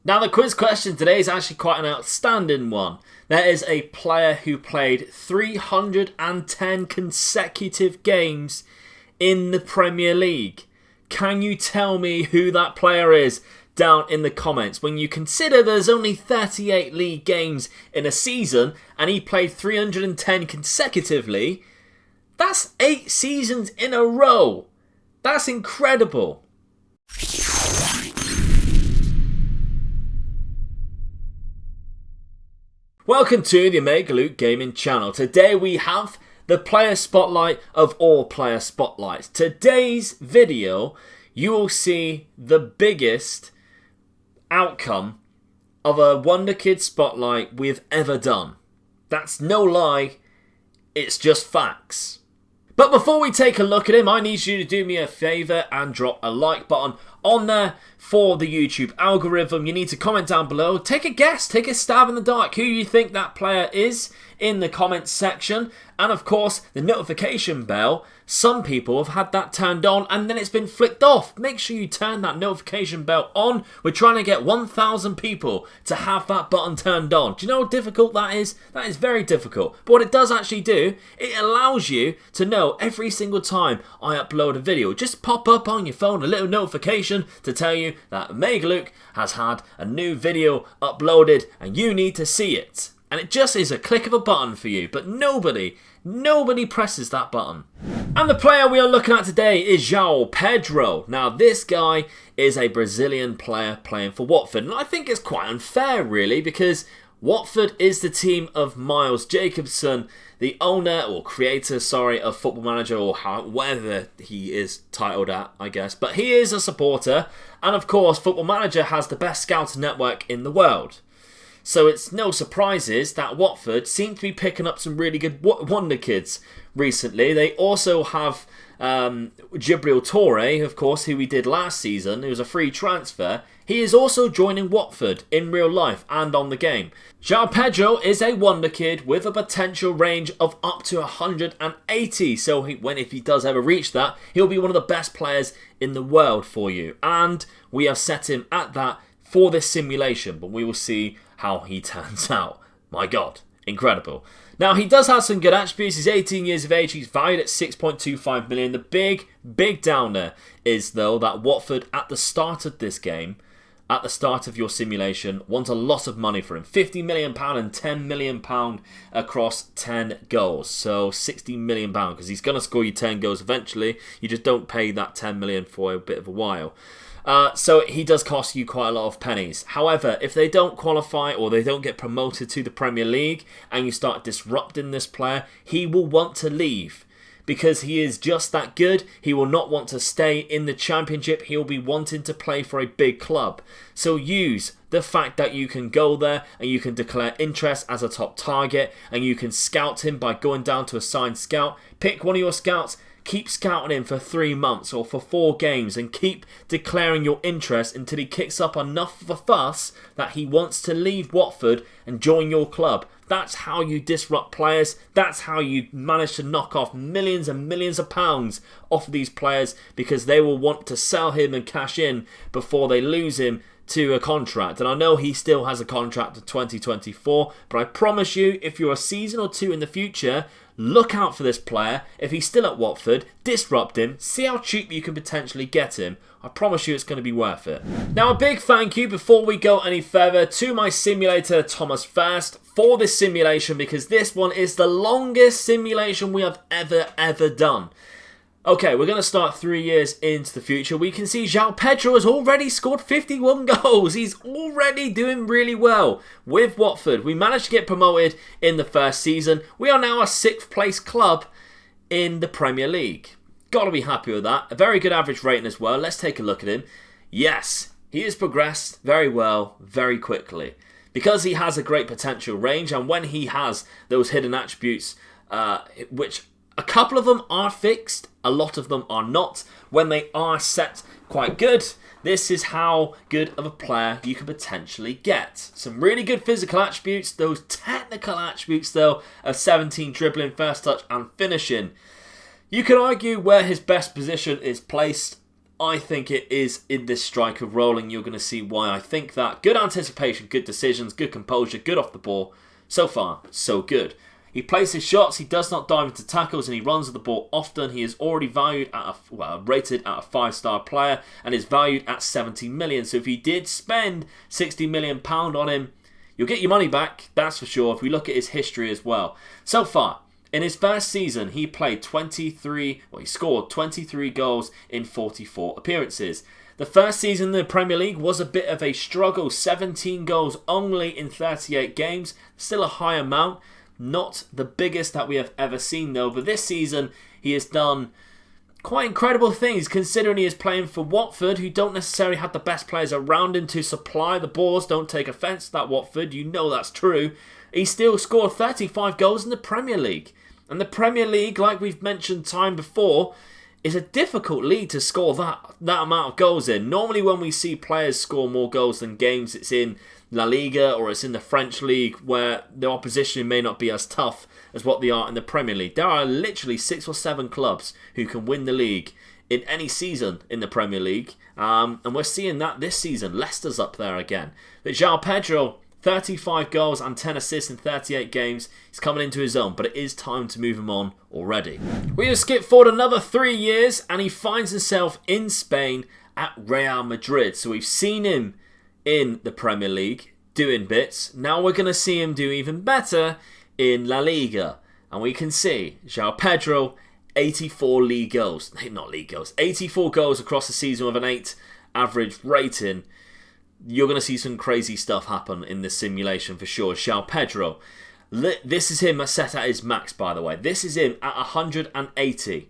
Now the quiz question today is actually quite an outstanding one. There is a player who played 310 consecutive games in the Premier League. Can you tell me who that player is? Down in the comments. When you consider there's only 38 league games in a season and he played 310 consecutively, that's 8 seasons in a row. That's incredible. Welcome to the Omega Luke Gaming channel. Today we have the player spotlight of all player spotlights. Today's video, you will see the biggest outcome of a Wonderkid spotlight we've ever done. That's no lie, it's just facts. But before we take a look at him, I need you to do me a favour and drop a like button on there for the YouTube algorithm. You need to comment down below, take a guess, take a stab in the dark who you think that player is in the comments section. And of course, the notification bell. Some people have had that turned on and then it's been flicked off. Make sure you turn that notification bell on. We're trying to get 1,000 people to have that button turned on. Do you know how difficult that is? That is very difficult. But what it does actually do, it allows you to know every single time I upload a video. Just pop up on your phone a little notification to tell you that Omega Luke has had a new video uploaded and you need to see it. And it just is a click of a button for you, but nobody presses that button. And the player we are looking at today is Pedro. Now this guy is a Brazilian player playing for Watford, and I think it's quite unfair really, because Watford is the team of Miles Jacobson, the owner or creator, of Football Manager, or whatever he is titled at, I guess. But he is a supporter, and of course Football Manager has the best scouting network in the world. So it's no surprises that Watford seem to be picking up some really good wonder kids recently. They also have Gibril Torre, of course, who we did last season. It was a free transfer. He is also joining Watford in real life and on the game. João Pedro is a wonder kid with a potential range of up to 180. So if he does ever reach that, he'll be one of the best players in the world for you. And we have set him at that for this simulation, but we will see how he turns out. My God, incredible. Now, he does have some good attributes. He's 18 years of age. He's valued at 6.25 million. The big downer is, though, that Watford, at the start of this game, at the start of your simulation, want a lot of money for him. £50 million and £10 million across 10 goals. So £60 million, because he's going to score you 10 goals eventually. You just don't pay that £10 million for a bit of a while. So he does cost you quite a lot of pennies. However, if they don't qualify or they don't get promoted to the Premier League and you start disrupting this player, he will want to leave. Because he is just that good, he will not want to stay in the Championship. He'll be wanting to play for a big club. So use the fact that you can go there and you can declare interest as a top target and you can scout him by going down to a signed scout. Pick one of your scouts, keep scouting him for 3 months or for 4 games and keep declaring your interest until he kicks up enough of a fuss that he wants to leave Watford and join your club. That's how you disrupt players. That's how you manage to knock off millions and millions of pounds off of these players, because they will want to sell him and cash in before they lose him to a contract. And I know he still has a contract to 2024, but I promise you, if you're a season or 2 in the future, look out for this player. If he's still at Watford, disrupt him, see how cheap you can potentially get him. I promise you it's going to be worth it. Now, a big thank you before we go any further to my simulator, Thomas First, for this simulation, because this one is the longest simulation we have ever done. Okay, we're going to start 3 years into the future. We can see João Pedro has already scored 51 goals. He's already doing really well with Watford. We managed to get promoted in the first season. We are now a 6th place club in the Premier League. Got to be happy with that. A very good average rating as well. Let's take a look at him. Yes, he has progressed very well, very quickly. Because he has a great potential range, and when he has those hidden attributes, which a couple of them are fixed, a lot of them are not. When they are set quite good, this is how good of a player you could potentially get. Some really good physical attributes, those technical attributes though, of 17 dribbling, first touch and finishing. You could argue where his best position is placed I think it is in this striker role, and you're going to see why I think that. Good anticipation, good decisions, good composure, good off the ball. So far, so good. He places shots, he does not dive into tackles, and he runs with the ball often. He is already rated at a 5-star player and is valued at 70 million. So if you did spend £60 million on him, you'll get your money back, that's for sure, if we look at his history as well. So far, in his first season, he scored 23 goals in 44 appearances. The first season in the Premier League was a bit of a struggle. 17 goals only in 38 games. Still a high amount. Not the biggest that we have ever seen though. But this season, he has done quite incredible things considering he is playing for Watford, who don't necessarily have the best players around him to supply the balls. Don't take offence to that, Watford. You know that's true. He still scored 35 goals in the Premier League. And the Premier League, like we've mentioned time before, is a difficult league to score that amount of goals in. Normally when we see players score more goals than games, it's in La Liga or it's in the French League where the opposition may not be as tough as what they are in the Premier League. There are literally 6 or 7 clubs who can win the league in any season in the Premier League. And we're seeing that this season. Leicester's up there again. But João Pedro, 35 goals and 10 assists in 38 games. He's coming into his own, but it is time to move him on already. We have skipped forward another 3 years and he finds himself in Spain at Real Madrid. So we've seen him in the Premier League doing bits. Now we're going to see him do even better in La Liga. And we can see João Pedro, 84 league goals. Not league goals. 84 goals across the season with an 8 average rating. You're going to see some crazy stuff happen in this simulation for sure. João Pedro. This is him set at his max, by the way. This is him at 180.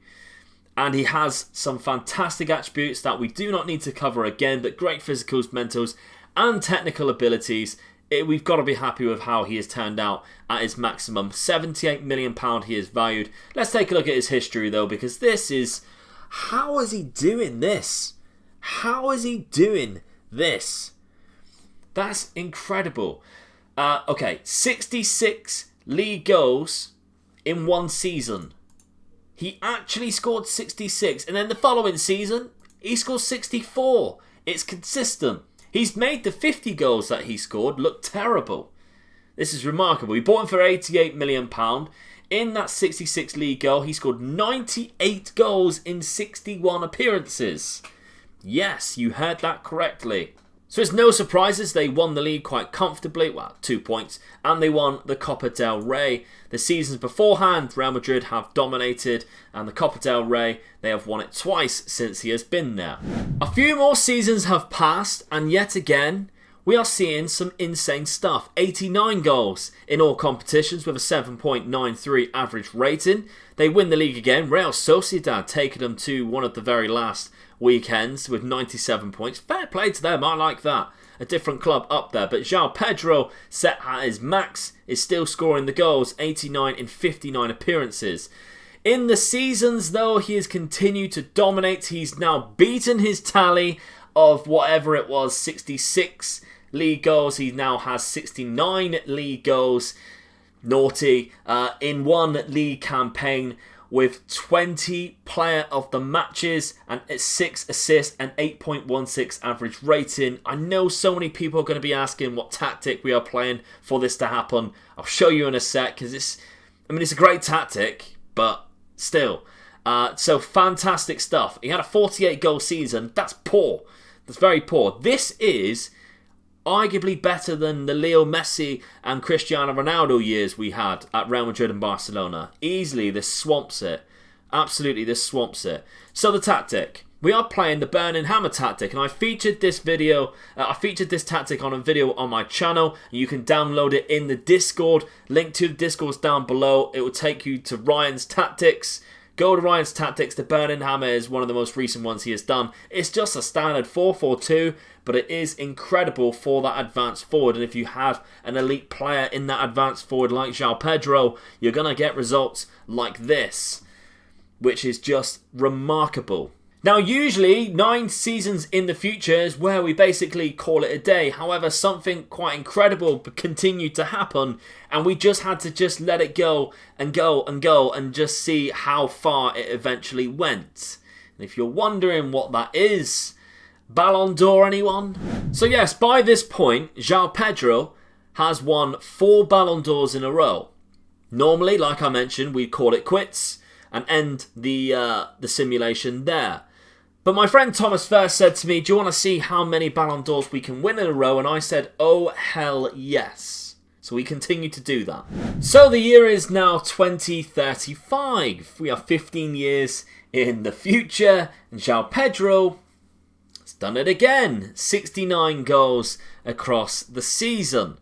And he has some fantastic attributes that we do not need to cover again, but great physicals, mentals, and technical abilities. We've got to be happy with how he has turned out at his maximum. £78 million he is valued. Let's take a look at his history, though, because this is... How is he doing this? How is he doing this? That's incredible. Okay, 66 league goals in one season. He actually scored 66. And then the following season, he scored 64. It's consistent. He's made the 50 goals that he scored look terrible. This is remarkable. We bought him for £88 million. In that 66 league goal, he scored 98 goals in 61 appearances. Yes, you heard that correctly. So it's no surprises they won the league quite comfortably, well, 2 points, and they won the Copa del Rey. The seasons beforehand, Real Madrid have dominated, and the Copa del Rey, they have won it twice since he has been there. A few more seasons have passed, and yet again, we are seeing some insane stuff. 89 goals in all competitions with a 7.93 average rating. They win the league again. Real Sociedad taking them to one of the very last weekends with 97 points. Fair play to them, I like that. A different club up there. But João Pedro, set at his max, is still scoring the goals. 89 in 59 appearances. In the seasons, though, he has continued to dominate. He's now beaten his tally of whatever it was, 66 league goals. He now has 69 league goals. Naughty. In one league campaign with 20 player of the matches and 6 assists and 8.16 average rating. I know so many people are going to be asking what tactic we are playing for this to happen. I'll show you in a sec because it's a great tactic, but still. So fantastic stuff. He had a 48 goal season. That's poor. That's very poor. This is arguably better than the Leo Messi and Cristiano Ronaldo years we had at Real Madrid and Barcelona. Easily, this swamps it. Absolutely, this swamps it. So the tactic. We are playing the Burning Hammer tactic, and I featured this tactic on a video on my channel. You can download it in the Discord. Link to the Discord's down below. It will take you to Ryan's tactics. Go to Ryan's tactics. The Burning Hammer is one of the most recent ones he has done. It's just a standard 4-4-2, but it is incredible for that advanced forward. And if you have an elite player in that advanced forward like João Pedro, you're going to get results like this, which is just remarkable. Now, usually 9 seasons in the future is where we basically call it a day. However, something quite incredible continued to happen, and we just had to let it go and go and go and just see how far it eventually went. If you're wondering what that is, Ballon d'Or, anyone? So yes, by this point, João Pedro has won 4 Ballon d'Ors in a row. Normally, like I mentioned, we call it quits and end the simulation there. But my friend Thomas first said to me, do you want to see how many Ballon d'Ors we can win in a row? And I said, oh, hell yes. So we continue to do that. So the year is now 2035. We are 15 years in the future. And João Pedro has done it again. 69 goals across the season.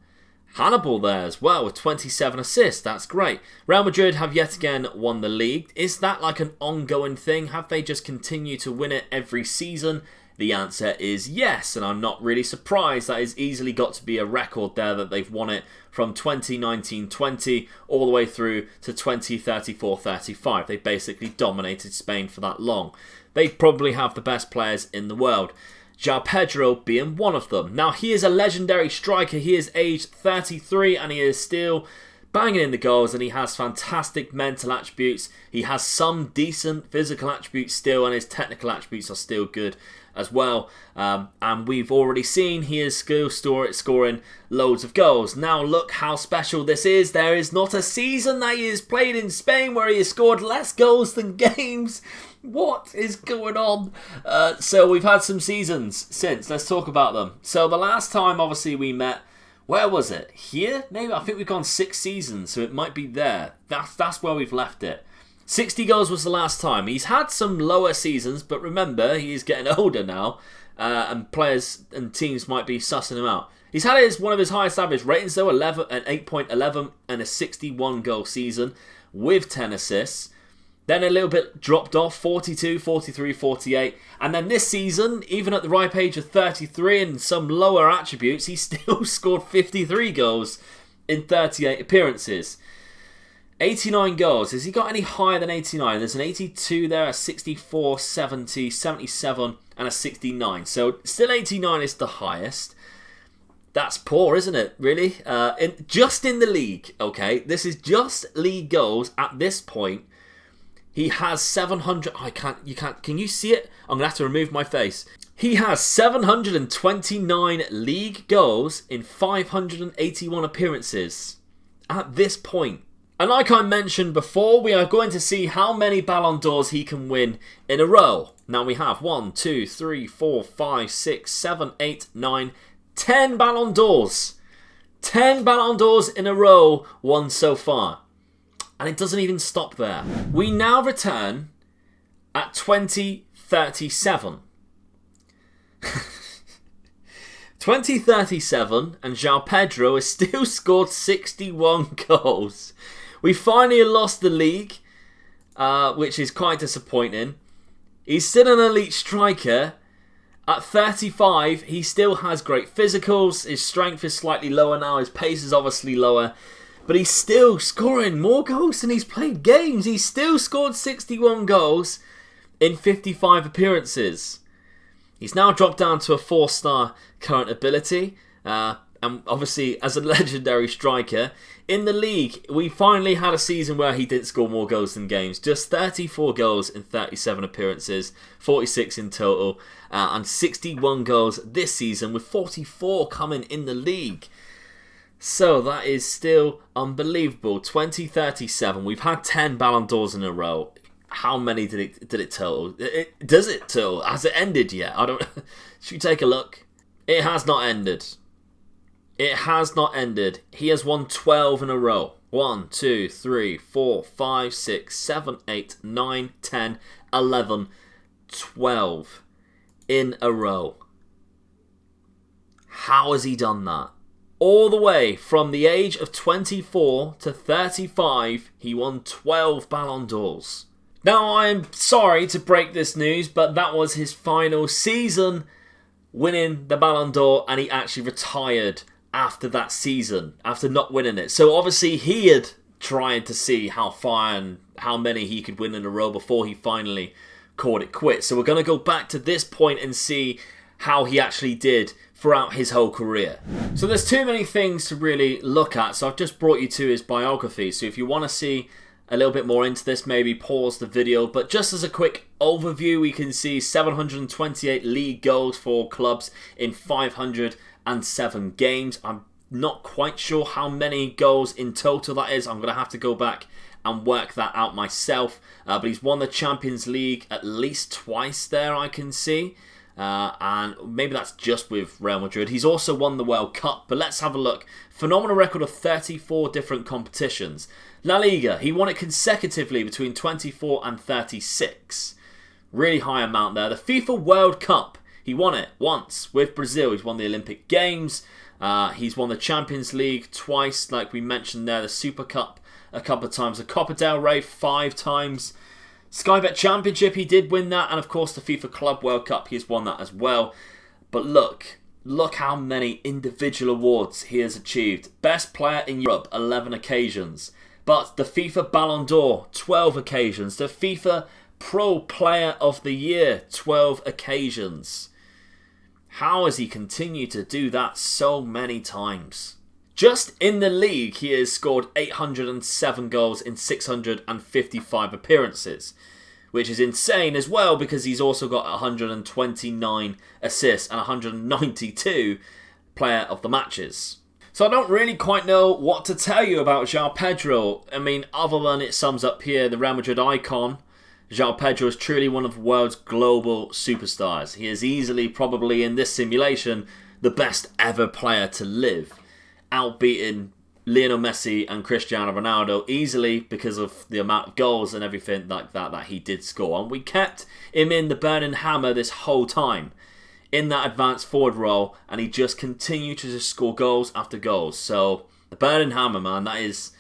Hannibal there as well with 27 assists. That's great. Real Madrid have yet again won the league. Is that like an ongoing thing? Have they just continued to win it every season? The answer is yes, and I'm not really surprised. That has easily got to be a record there that they've won it from 2019-20 all the way through to 2034-35. They basically dominated Spain for that long. They probably have the best players in the world. João Pedro being one of them. Now, he is a legendary striker. He is aged 33 and he is still banging in the goals, and he has fantastic mental attributes. He has some decent physical attributes still, and his technical attributes are still good as well. And we've already seen he is still scoring loads of goals. Now, look how special this is. There is not a season that he has played in Spain where he has scored less goals than games. What is going on? So we've had some seasons since. Let's talk about them. So the last time, obviously, we met, where was it? Here? Maybe. I think we've gone 6 seasons, so it might be there. That's where we've left it. 60 goals was the last time. He's had some lower seasons, but remember, he is getting older now, and players and teams might be sussing him out. He's had one of his highest average ratings, though, 8.11 and a 61 goal season with 10 assists. Then a little bit dropped off, 42, 43, 48. And then this season, even at the ripe age of 33 and some lower attributes, he still scored 53 goals in 38 appearances. 89 goals. Has he got any higher than 89? There's an 82 there, a 64, 70, 77 and a 69. So still 89 is the highest. That's poor, isn't it? Really? Just in the league, okay? This is just league goals at this point. He has 700... Can you see it? I'm going to have to remove my face. He has 729 league goals in 581 appearances at this point. And like I mentioned before, we are going to see how many Ballon d'Ors he can win in a row. Now we have 1, 2, 3, 4, 5, 6, 7, 8, 9, 10 Ballon d'Ors. 10 Ballon d'Ors in a row won so far. And it doesn't even stop there. We now return at 2037. 2037, and João Pedro has still scored 61 goals. We finally lost the league, which is quite disappointing. He's still an elite striker. At 35, he still has great physicals. His strength is slightly lower now. His pace is obviously lower. But he's still scoring more goals than he's played games. He's still scored 61 goals in 55 appearances. He's now dropped down to a 4-star current ability. And obviously, as a legendary striker, in the league, we finally had a season where he didn't score more goals than games. Just 34 goals in 37 appearances, 46 in total, and 61 goals this season, with 44 coming in the league. So that is still unbelievable. 2037. We've had 10 Ballon d'Ors in a row. How many did it total? Does it total? Has it ended yet? I don't. Should we take a look? It has not ended. It has not ended. He has won 12 in a row. 1, 2, 3, 4, 5, 6, 7, 8, 9, 10, 11, 12 in a row. How has he done that? All the way from the age of 24 to 35, he won 12 Ballon d'Ors. Now, I'm sorry to break this news, but that was his final season winning the Ballon d'Or, and he actually retired after that season, after not winning it. So obviously he had tried to see how far and how many he could win in a row before he finally called it quits. So we're going to go back to this point and see how he actually did throughout his whole career. So there's too many things to really look at, so I've just brought you to his biography. So if you want to see a little bit more into this, maybe pause the video. But just as a quick overview, we can see 728 league goals for clubs in 507 games. I'm not quite sure how many goals in total that is. I'm going to have to go back and work that out myself. But he's won the Champions League at least twice there, I can see. And maybe that's just with Real Madrid. He's also won the World Cup, but let's have a look. Phenomenal record of 34 different competitions. La Liga, he won it consecutively between 24 and 36. Really high amount there. The FIFA World Cup, he won it once with Brazil. He's won the Olympic Games. He's won the Champions League twice, like we mentioned there. The Super Cup a couple of times. The Copa del Rey 5 times. Sky Bet Championship, he did win that. And of course the FIFA Club World Cup, he's won that as well. But look how many individual awards he has achieved. Best player in Europe, 11 occasions. But the FIFA Ballon d'Or, 12 occasions. The FIFA Pro Player of the Year, 12 occasions. How has he continued to do that so many times? Just in the league, he has scored 807 goals in 655 appearances, which is insane as well because he's also got 129 assists and 192 player of the matches. So I don't really quite know what to tell you about João Pedro. I mean, other than it sums up here, the Real Madrid icon, João Pedro is truly one of the world's global superstars. He is easily, probably in this simulation, the best ever player to live, outbeating Lionel Messi and Cristiano Ronaldo easily because of the amount of goals and everything like that he did score. And we kept him in the burning hammer this whole time, in that advanced forward role, and he just continued to just score goals after goals. So the burning hammer, man, that is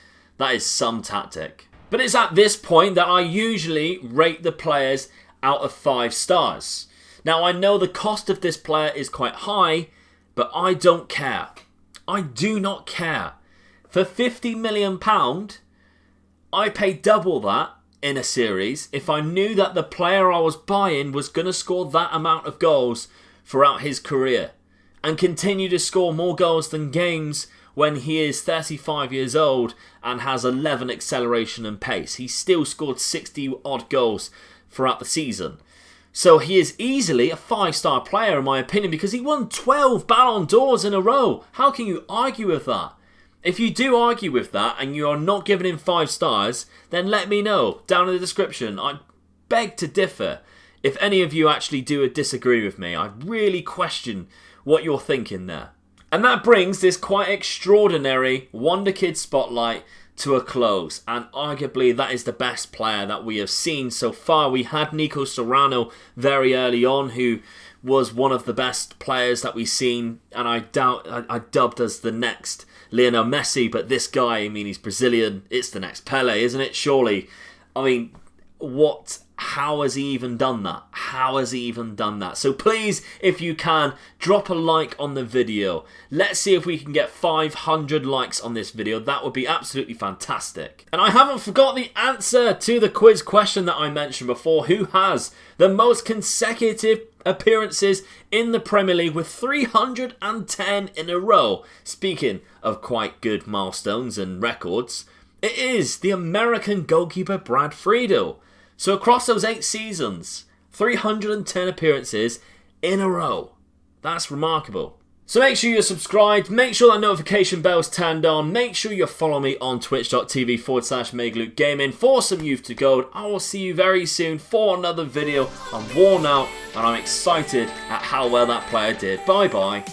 some tactic. But it's at this point that I usually rate the players out of 5 stars. Now I know the cost of this player is quite high, but I don't care. I do not care. For £50 million, I pay double that in a series if I knew that the player I was buying was going to score that amount of goals throughout his career and continue to score more goals than games when he is 35 years old and has 11 acceleration and pace. He still scored 60 odd goals throughout the season. So he is easily a 5-star player in my opinion because he won 12 Ballon d'Ors in a row. How can you argue with that? If you do argue with that and you are not giving him 5 stars, then let me know down in the description. I beg to differ. If any of you actually do disagree with me, I really question what you're thinking there. And that brings this quite extraordinary Wonderkid spotlight to a close. And arguably that is the best player that we have seen so far. We had Nico Serrano very early on, who was one of the best players that we've seen. And I dubbed as the next Lionel Messi. But this guy, I mean, he's Brazilian. It's the next Pele, isn't it? Surely. I mean, how has he even done that? How has he even done that? So please, if you can, drop a like on the video. Let's see if we can get 500 likes on this video. That would be absolutely fantastic. And I haven't forgot the answer to the quiz question that I mentioned before. Who has the most consecutive appearances in the Premier League with 310 in a row? Speaking of quite good milestones and records, it is the American goalkeeper Brad Friedel. So across those 8 seasons, 310 appearances in a row. That's remarkable. So make sure you're subscribed, make sure that notification bell's turned on, make sure you follow me on twitch.tv/MegaLukeGaming for some Youth to Gold. I will see you very soon for another video. I'm worn out and I'm excited at how well that player did. Bye bye.